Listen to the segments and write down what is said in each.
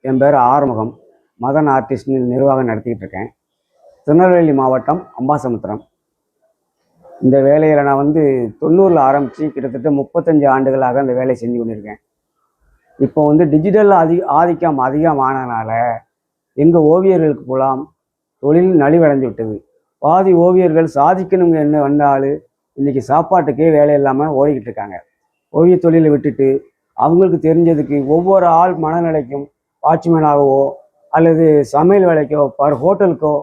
என் பேர் ஆறுமுகம். மதன் ஆர்டிஸ்ட் நிர்வாகம் நடத்திக்கிட்டு இருக்கேன். திருநெல்வேலி மாவட்டம் அம்பாசமுத்திரம். இந்த வேலையில் நான் 90ல் ஆரம்பித்து கிட்டத்தட்ட 35 ஆண்டுகளாக அந்த வேலையை செஞ்சு கொண்டிருக்கேன். இப்போ டிஜிட்டல் ஆதிக்கம் அதிகமானதுனால எங்கள் ஓவியர்களுக்கு போலாம் தொழில் நலிவடைஞ்சு விட்டது. பாதி ஓவியர்கள் சாதிக்கணுங்க என்ன வந்தாலும் இன்றைக்கி சாப்பாட்டுக்கே வேலை இல்லாமல் ஓடிக்கிட்டு இருக்காங்க. ஓவிய தொழிலை விட்டுட்டு அவங்களுக்கு தெரிஞ்சதுக்கு ஒவ்வொரு ஆள் மனநிலைக்கும் வாட்ச்மேனாகவோ அல்லது சமையல் வேலைக்கோ ஹோட்டலுக்கோ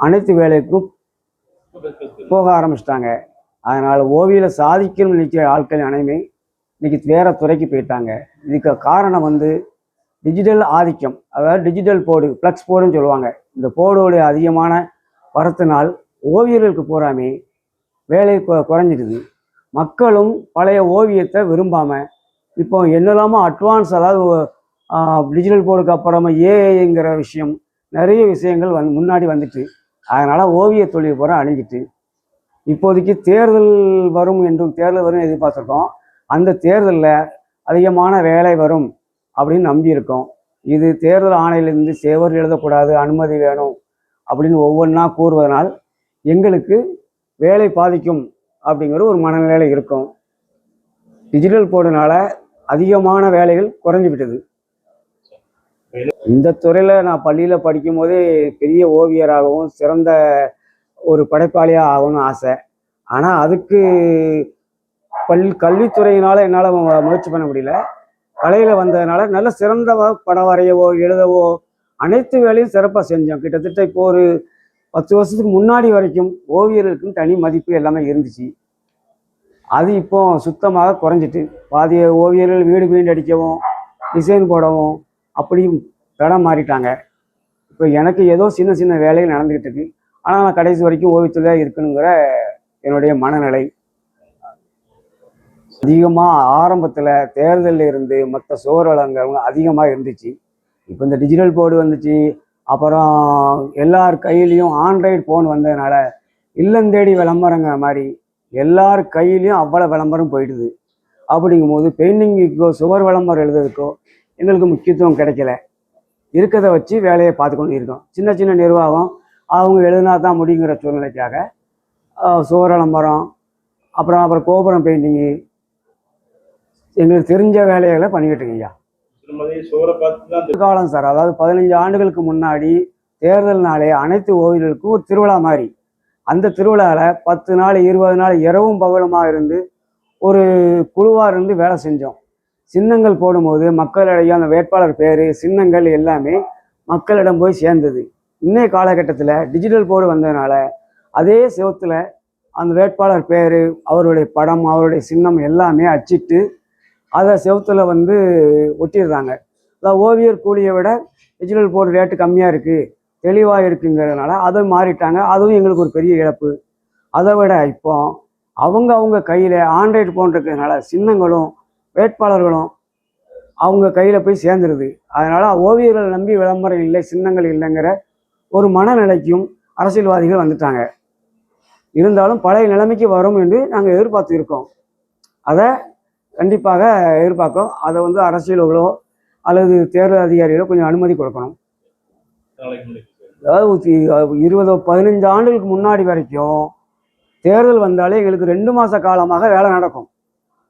அனைத்து வேலைக்கும் போக ஆரம்பிச்சிட்டாங்க. அதனால் ஓவியில் சாதிக்கணும்னு நினைக்கிற ஆட்கள் அனைமே இன்றைக்கி வேறு துறைக்கு போயிட்டாங்க. இதுக்கு காரணம் டிஜிட்டல் ஆதிக்கம், அதாவது டிஜிட்டல் போர்டு, ஃப்ளக்ஸ் போர்டுன்னு சொல்லுவாங்க. இந்த போர்டோடைய அதிகமான வரத்தினால் ஓவியர்களுக்கு பூராமே வேலை குறைஞ்சிடுது. மக்களும் பழைய ஓவியத்தை விரும்பாமல் இப்போ என்னெல்லாமோ அட்வான்ஸ், அதாவது டிஜிட்டல் போர்டுக்கு அப்புறமா ஏஐங்கிற விஷயம், நிறைய விஷயங்கள் முன்னாடி வந்துட்டு, அதனால் ஓவிய தொழில் பூரா அழிஞ்சிட்டு இப்போதைக்கு தேர்தல் வரும் எதிர்பார்த்துருக்கோம். அந்த தேர்தலில் அதிகமான வேலை வரும் அப்படின்னு நம்பியிருக்கோம். இது தேர்தல் ஆணையிலிருந்து சேவர் எழுதக்கூடாது, அனுமதி வேணும் அப்படின்னு ஒவ்வொன்றா கூறுவதனால் எங்களுக்கு வேலை பாதிக்கும் அப்படிங்கிற ஒரு மனநிலையில் இருக்கும். டிஜிட்டல் போர்டுனால அதிகமான வேலைகள் குறைஞ்சி விட்டது. இந்த துறையில் நான் பள்ளியில் படிக்கும் போதே பெரிய ஓவியராகவும் சிறந்த ஒரு படைப்பாளியாக ஆகணும்னு ஆசை. ஆனால் அதுக்கு கல்வித்துறையினால் என்னால் முயற்சி பண்ண முடியல. கலையில் வந்ததுனால நல்ல சிறந்த படம் வரையவோ எழுதவோ அனைத்து வேலையும் சிறப்பாக செஞ்சோம். கிட்டத்தட்ட இப்போ ஒரு 10 வருஷத்துக்கு முன்னாடி வரைக்கும் ஓவியர்களுக்கும் தனி மதிப்பு எல்லாமே இருந்துச்சு. அது இப்போ சுத்தமாக குறைஞ்சிட்டு பாதி ஓவியர்கள் வீடு பெயிண்ட் அடிக்கவும் டிசைன் போடவும் அப்படியும் இடம் மாறிட்டாங்க. இப்போ எனக்கு ஏதோ சின்ன சின்ன வேலைகள் நடந்துக்கிட்டு இருக்கு. ஆனால் நான் கடைசி வரைக்கும் ஓவியத்தில் இருக்கணுங்கிற என்னுடைய மனநிலை. அதிகமாக ஆரம்பத்தில் தேர்தலில் இருந்து மற்ற சோர்வலங்கள் அதிகமாக இருந்துச்சு. இப்போ இந்த டிஜிட்டல் போர்டு வந்துச்சு, அப்புறம் எல்லார் கையிலையும் ஆண்ட்ராய்டு ஃபோன் வந்ததுனால இல்லந்தேடி விளம்பரங்க மாதிரி எல்லார் கையிலையும் அவ்வளோ விளம்பரம் போயிடுது. அப்படிங்கும்போது பெயிண்டிங்குக்கோ சுவர் விளம்பரம் எழுதுறதுக்கோ எங்களுக்கு முக்கியத்துவம் கிடைக்கல. இருக்கிறத வச்சு வேலையை பார்த்துக்கொண்டு இருக்கோம். சின்ன சின்ன நிர்வாகம் அவங்க எழுதினா தான் முடிங்கிற சூழ்நிலைக்காக சுவர் விளம்பரம், அப்புறம் கோபுரம் பெயிண்டிங்கு எங்களுக்கு தெரிஞ்ச வேலைகளை பண்ணிக்கிட்டு இருக்கீங்க. காலம் சார், அதாவது 15 ஆண்டுகளுக்கு முன்னாடி தேர்தல்னாலே அனைத்து ஓவியர்களுக்கும் ஒரு திருவிழா மாதிரி. அந்த திருவிழாவில் 10 நாள் 20 நாள் இரவும் பகலுமாக இருந்து ஒரு குழுவாக இருந்து வேலை செஞ்சோம். சின்னங்கள் போடும்போது மக்களிடையே அந்த வேட்பாளர் பேர் சின்னங்கள் எல்லாமே மக்களிடம் போய் சேர்ந்தது. இன்னைய காலகட்டத்தில் டிஜிட்டல் போர்டு வந்ததுனால அதே செவத்தில் அந்த வேட்பாளர் பேர், அவருடைய படம், அவருடைய சின்னம் எல்லாமே அச்சிட்டு அதை செவத்தில் ஒட்டிடுறாங்க. அதாவது ஓவியர் கூலியை விட டிஜிட்டல் போர்டு ரேட்டு கம்மியாக இருக்குது, தெளிவாக இருக்குங்கிறதுனால அதை மாறிட்டாங்க. அதுவும் எங்களுக்கு ஒரு பெரிய இழப்பு. அதை விட இப்போ அவங்க கையில் ஆண்ட்ராய்டு ஃபோன் இருக்கிறதுனால சின்னங்களும் வேட்பாளர்களும் அவங்க கையில் போய் சேர்ந்துருது. அதனால் ஓவியர்கள் நம்பி விளம்பரம் இல்லை, சின்னங்கள் இல்லைங்கிற ஒரு மனநிலைக்கும் அரசியல்வாதிகள் வந்துட்டாங்க. இருந்தாலும் பழைய நிலைமைக்கு வரும் என்று நாங்கள் எதிர்பார்த்து இருக்கோம். அதை கண்டிப்பாக எதிர்பார்க்கோம். அதை அரசியல்களோ அல்லது தேர்தல் அதிகாரிகளோ கொஞ்சம் அனுமதி கொடுக்கணும். அதாவது 15 ஆண்டுகளுக்கு முன்னாடி வரைக்கும் தேர்தல் வந்தாலே எங்களுக்கு 2 மாத காலமாக வேலை நடக்கும்.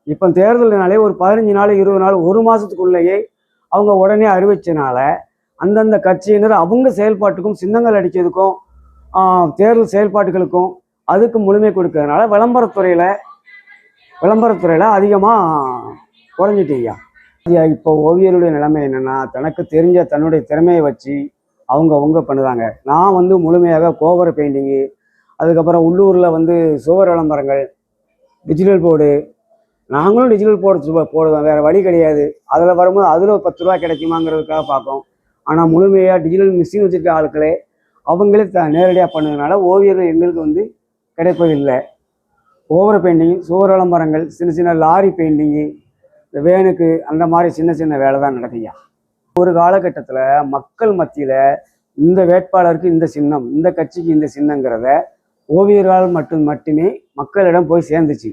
இப்போ தேர்தல்னாலே ஒரு 15 நாள் 20 நாள் 1 மாதத்துக்குள்ளேயே அவங்க உடனே அறிவிச்சனால அந்தந்த கட்சியினர் அவங்க செயல்பாட்டுக்கும் சின்னங்கள் அடிக்கிறதுக்கும் தேர்தல் செயல்பாட்டுகளுக்கும் அதுக்கு முழுமை கொடுக்கறதுனால விளம்பரத்துறையில் அதிகமாக குறைஞ்சிட்டீங்க. இப்போ ஓவியருடைய நிலைமை என்னென்னா, தனக்கு தெரிஞ்ச தன்னுடைய திறமையை வச்சு அவங்க பண்ணுறாங்க. நான் முழுமையாக கோபுர பெயிண்டிங்கு, அதுக்கப்புறம் உள்ளூரில் சுவர் விளம்பரங்கள், டிஜிட்டல் போர்டு, நாங்களும் டிஜிட்டல் போர்டு போடுவோம், வேறு வழி கிடையாது. அதில் வரும்போது அதில் ஒரு 10 ரூபா கிடைக்குமாங்கிறதுக்காக பார்ப்போம். ஆனால் முழுமையாக டிஜிட்டல் மிஷின் வச்சுருக்க ஆட்களே அவங்களே நேரடியாக பண்ணதுனால ஓவியர்கள் எங்களுக்கு கிடைப்பதில்லை. கோபுர பெயிண்டிங், சுவர் விளம்பரங்கள், சின்ன சின்ன லாரி பெயிண்டிங்கு, இந்த வேனுக்கு அந்த மாதிரி சின்ன சின்ன வேலை தான் நடக்குயா. ஒரு காலகட்டத்தில் மக்கள் மத்தியில் இந்த வேட்பாளருக்கு இந்த சின்னம், இந்த கட்சிக்கு இந்த சின்னங்கிறத ஓவியர்களால் மட்டுமே மக்களிடம் போய் சேர்ந்துச்சு.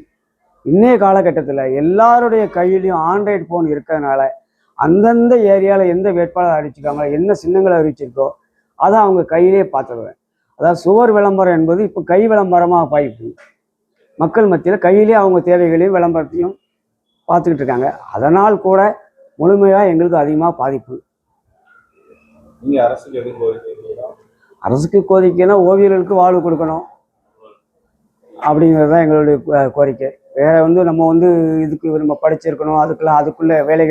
இன்னைய காலகட்டத்தில் எல்லாருடைய கையிலையும் ஆண்ட்ராய்டு ஃபோன் இருக்கிறதுனால அந்தந்த ஏரியாவில் எந்த வேட்பாளர் அறிவிச்சிருக்காங்களோ, என்ன சின்னங்களை அறிவிச்சிருக்கோ அதை அவங்க கையிலே பார்த்துருவேன். அதாவது சுவர் விளம்பரம் என்பது இப்போ கை விளம்பரமாக போயிட்டு மக்கள் மத்தியில் கையிலே அவங்க தேவைகளையும் விளம்பரத்தையும் பார்த்துக்கிட்டு இருக்காங்க. அதனால் கூட முழுமையாக எங்களுக்கு அதிகமாக பாதிப்பு. நீங்க அரசுக்கு எதுவும் கோரிக்கை? அரசுக்கு கோரிக்கைன்னா ஓவியர்களுக்கு வாழ்வு கொடுக்கணும் அப்படிங்கிறது தான் எங்களுடைய கோரிக்கை. வேற வந்து நம்ம வந்து இதுக்கு நம்ம படிச்சிருக்கணும், அதுக்குள்ள வேலை